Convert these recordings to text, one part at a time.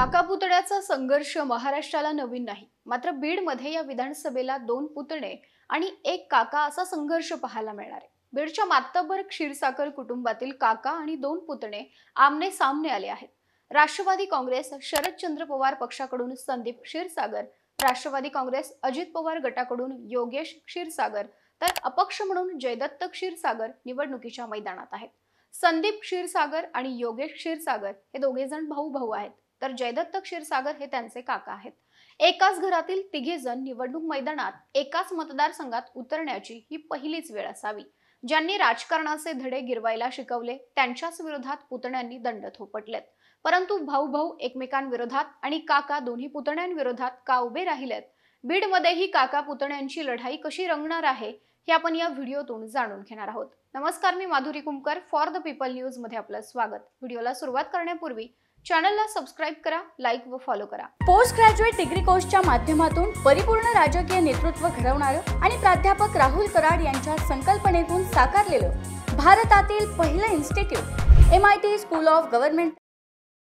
काका पुतण्याचा संघर्ष महाराष्ट्राला नवीन नाही. मात्र बीडमध्ये या विधानसभेला 2 पुतणे आणि एक काका असा संघर्ष पाहायला मिळणार आहे. बीडच्या मातब्बर क्षीरसागर कुटुंबातील काका आणि 2 पुतणे आमने सामने आले आहेत. राष्ट्रवादी काँग्रेस शरदचंद्र पवार पक्षाकडून संदीप क्षीरसागर, राष्ट्रवादी काँग्रेस अजित पवार गटाकडून योगेश क्षीरसागर, तर अपक्ष म्हणून जयदत्त क्षीरसागर निवडणुकीच्या मैदानात आहेत. संदीप क्षीरसागर आणि योगेश क्षीरसागर हे दोघे जण भाऊ आहेत. तर जयदत्त क्षीरसागर हे त्यांचे काका आहेत. एकाच घरातील तिघे जण निवडणूक मैदानात एकाच मतदारसंघात उतरण्याची ही पहिलीच वेळ असावी. ज्यांनी राजकारणाचे धडे गिरवायला शिकवले त्यांच्याच विरोधात पुतण्यांनी दंड थोपटलेत. परंतु भाऊ एकमेकांविरोधात आणि काका दोन्ही पुतण्यांविरोधात का उभे राहिलेत? बीडमध्येही काका पुतण्यांची लढाई कशी रंगणार आहे हे आपण या व्हिडिओतून जाणून घेणार आहोत. नमस्कार, मी Madhuri Kumkar, for the people news मध्ये आपलं स्वागत. व्हिडिओला सुरुवात करण्यापूर्वी चॅनलला सबस्क्राइब करा, लाईक व फॉलो करा. पोस्ट ग्रॅज्युएट डिग्री कोर्सच्या माध्यमातून परिपूर्ण राजकीय नेतृत्व घडवणारं आणि प्राध्यापक राहुल कराड यांच्या संकल्पनेतून साकारलेलं भारतातील पहिलं institute MIT school of government.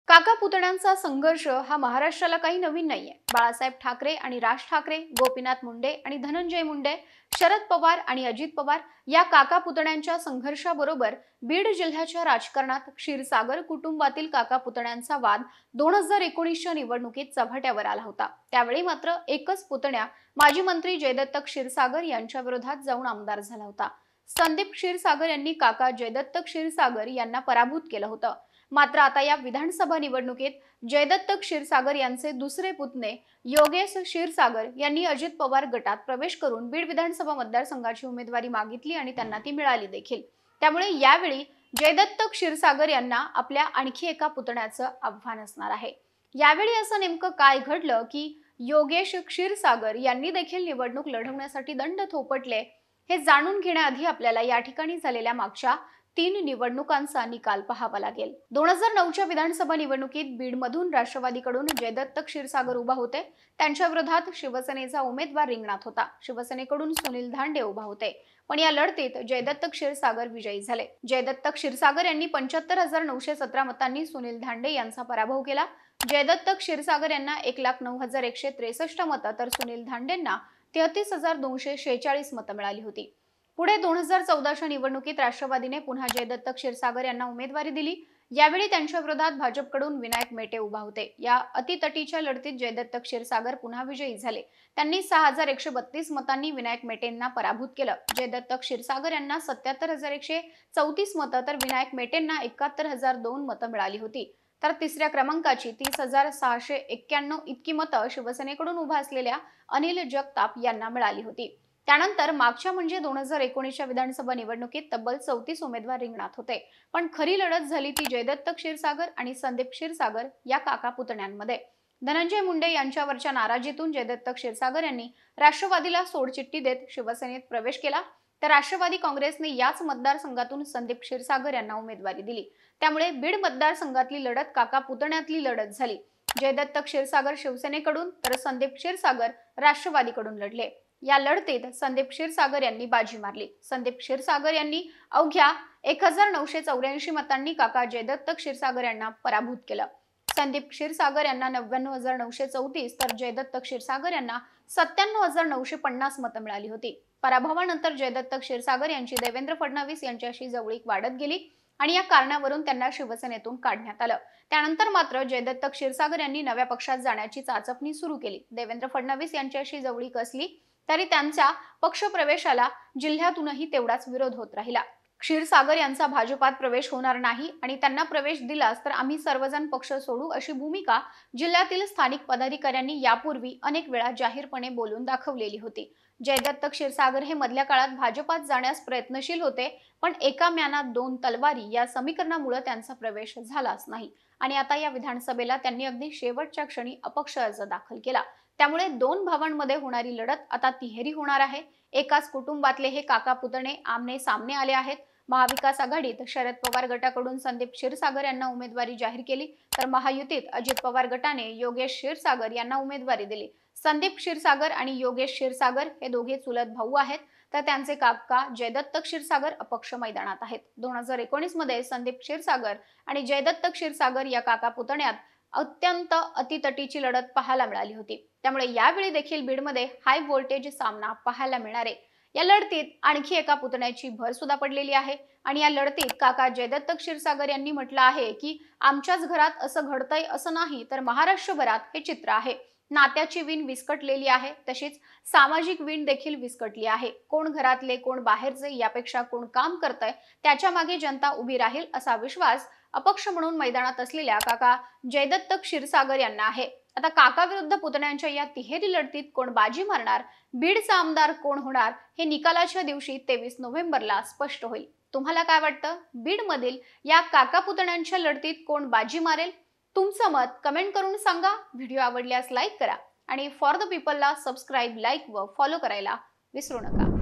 काका पुतण्यांचा संघर्ष हा महाराष्ट्राला काही नवीन नाहीये. बाळासाहेब ठाकरे आणि राज ठाकरे, गोपीनाथ मुंडे आणि धनंजय मुंडे, शरद पवार आणि अजित पवार या काका पुतण्यांच्या संघर्षाबरोबर बीड जिल्ह्याच्या राजकारणात क्षीरसागर कुटुंबातील काका पुतण्यांचा वाद 2019च्या निवडणुकीत चव्हाट्यावर आला होता. त्यावेळी मात्र एकच पुतण्या माजी मंत्री जयदत्त क्षीरसागर यांच्या विरोधात जाऊन आमदार झाला होता. संदीप क्षीरसागर यांनी काका जयदत्त क्षीरसागर यांना पराभूत केलं होतं. मात्र आता या विधानसभा निवडणुकीत जयदत्त क्षीरसागर यांचे दुसरे पुतणे योगेश क्षीरसागर यांनी अजित पवार गटात प्रवेश करून बीड विधानसभा मतदारसंघाची उमेदवारी मागितली आणि त्यांना ती मिळाली देखील. त्यामुळे यावेळी जयदत्त क्षीरसागर यांना आपल्या आणखी एका पुतण्याचं आव्हान असणार आहे. यावेळी असं नेमकं काय घडलं की योगेश क्षीरसागर यांनी देखील निवडणूक लढवण्यासाठी दंड थोपटले, हे जाणून घेण्याआधी आपल्याला या ठिकाणी झालेल्या मागच्या 3 निवडणुकांचा निकाल पाहावा लागेल. 2009च्या विधानसभा निवडणुकीत बीडमधून राष्ट्रवादीकडून जयदत्त क्षीरसागर उभा होते. त्यांच्या विरोधात शिवसेनेचा उमेदवार रिंगणात होता. शिवसेनेकडून सुनील धांडे उभा होते. पण या लढतीत जयदत्त क्षीरसागर विजयी झाले. जयदत्त क्षीरसागर यांनी 75,917 मतांनी सुनील धांडे यांचा पराभव केला. जयदत्त क्षीरसागर यांना 1,09,163 मतं तर सुनील धांडेंना 33,246 मतं मिळाली होती. पुढे 2014च्या निवडणुकीत राष्ट्रवादीने पुन्हा जयदत्त क्षीरसागर यांना उमेदवारी दिली. यावेळी त्यांच्या विरोधात भाजपकडून विनायक मेटे उभा होते. या अतितटीच्या लढतीत जयदत्त क्षीरसागर पुन्हा विजयी झाले. त्यांनी 6,132 मतांनी विनायक मेटेंना पराभूत केलं. जयदत्त क्षीरसागर यांना 77,134 मतं तर विनायक मेटेंना 71,002 मतं मिळाली होती. तर तिसऱ्या क्रमांकाची 30,691 इतकी मतं शिवसेनेकडून उभा असलेल्या अनिल जगताप यांना मिळाली होती. त्यानंतर मागच्या म्हणजे 2019च्या विधानसभा निवडणुकीत तब्बल 34 उमेदवार रिंगणात होते. पण खरी लढत झाली ती जयदत्त क्षीरसागर आणि संदीप क्षीरसागर या काका पुतण्यांमध्ये. धनंजय मुंडे यांच्यावरच्या नाराजीतून जयदत्त क्षीरसागर यांनी राष्ट्रवादीला सोडचिठ्ठी देत शिवसेनेत प्रवेश केला. तर राष्ट्रवादी काँग्रेसने याच मतदारसंघातून संदीप क्षीरसागर यांना उमेदवारी दिली. त्यामुळे बीड मतदारसंघातली लढत काका पुतण्यातली लढत झाली. जयदत्त क्षीरसागर शिवसेनेकडून तर संदीप क्षीरसागर राष्ट्रवादीकडून लढले. या लढतीत संदीप क्षीरसागर यांनी बाजी मारली. संदीप क्षीरसागर यांनी अवघ्या 1,984 मतांनी काका जयदत्त क्षीरसागर यांना पराभूत केलं. संदीप क्षीरसागर यांना 99,934 तर जयदत्त क्षीरसागर यांना 97,950 मतं मिळाली होती. पराभवानंतर जयदत्त क्षीरसागर यांची देवेंद्र फडणवीस यांच्याशी जवळीक वाढत गेली आणि या कारणावरून त्यांना शिवसेनेतून काढण्यात आलं. त्यानंतर मात्र जयदत्त क्षीरसागर यांनी नव्या पक्षात जाण्याची चाचपणी सुरू केली. देवेंद्र फडणवीस यांच्याशी जवळीक असली तरी त्यांच्या पक्षप्रवेशाला जिल्ह्यातूनही तेवढाच विरोध होत राहिला. क्षीरसागर यांचा भाजपात प्रवेश होणार नाही आणि त्यांना प्रवेश दिलास तर आम्ही सर्वजण पक्ष सोडू अशी भूमिका जिल्ह्यातील स्थानिक पदाधिकाऱ्यांनी यापूर्वी अनेक वेळा जाहीरपणे बोलून दाखवलेली होती. जयदत्त क्षीरसागर हे मधल्या काळात भाजपात जाण्यास प्रयत्नशील होते, पण एका म्यानात 2 तलवारी या समीकरणामुळे त्यांचा प्रवेश झालाच नाही आणि आता या विधानसभेला त्यांनी अगदी शेवटच्या क्षणी अपक्ष अर्ज दाखल केला. त्यामुळे 2 भावांमध्ये होणारी लढत आता तिहेरी होणार आहे. एकाच कुटुंबातले हे काका पुतणे आमने सामने आले आहेत. महाविकास आघाडीत शरद पवार गटाकडून संदीप क्षीरसागर यांना उमेदवारी जाहीर केली तर महायुतीत अजित पवार गटाने योगेश क्षीरसागर यांना उमेदवारी दिली. संदीप क्षीरसागर आणि योगेश क्षीरसागर हे दोघे चुलत भाऊ आहेत. तर त्यांचे काका जयदत्त क्षीरसागर अपक्ष मैदानात आहेत. 2019 मध्ये संदीप क्षीरसागर आणि जयदत्त क्षीरसागर या काका पुतण्यात अत्यंत अतितटीची लढत पाहायला मिळाली होती। त्यामुळे यावेळी देखील बीडमध्ये हाय व्होल्टेज सामना पाहायला मिळणार आहे। या लढतीत आणखी एका पुतण्याची भर सुद्धा पडलेली आहे आणि या लढतीत काका जयदत्त क्षीरसागर यांनी म्हटलं आहे की आमच्याच घरात असं घडतंय असं नाही तर महाराष्ट्रभरात हे चित्र आहे। नात्याची वीण विस्कटलेली आहे, तशीच सामाजिक वीण देखील विस्कटली आहे। कोण घरातले कोण बाहेरचे यापेक्षा कोण काम करतंय त्याच्या मागे जनता उभी राहील असा विश्वास अपक्ष म्हणून मैदानात असलेल्या काका जयदत्त क्षीरसागर यांना आहे। आता काका विरुद्ध पुतण्यांच्या या तिहेरी लढतीत कोण बाजी मारणार, बीडचा आमदार कोण होणार हे निकालाच्या दिवशी 23 नोव्हेंबरला स्पष्ट होईल। तुम्हाला काय वाटतं? बीड मधील या काका पुतण्यांच्या लढतीत कोण बाजी मारेल? तुमचं मत कमेंट करून सांगा। व्हिडिओ आवडल्यास लाईक करा आणि फॉर द पीपलला सबस्क्राईब, लाईक व फॉलो करायला विसरू नका।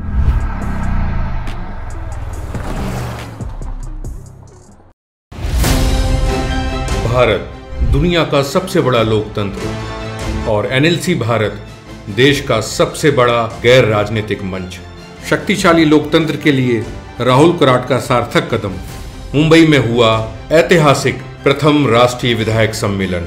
भारत दुनिया का सबसे बड़ा लोकतंत्र और एनएलसी भारत देश का सबसे बड़ा गैर राजनीतिक मंच। शक्तिशाली लोकतंत्र के लिए राहुल कराड का सार्थक कदम। मुंबई में हुआ ऐतिहासिक प्रथम राष्ट्रीय विधायक सम्मेलन।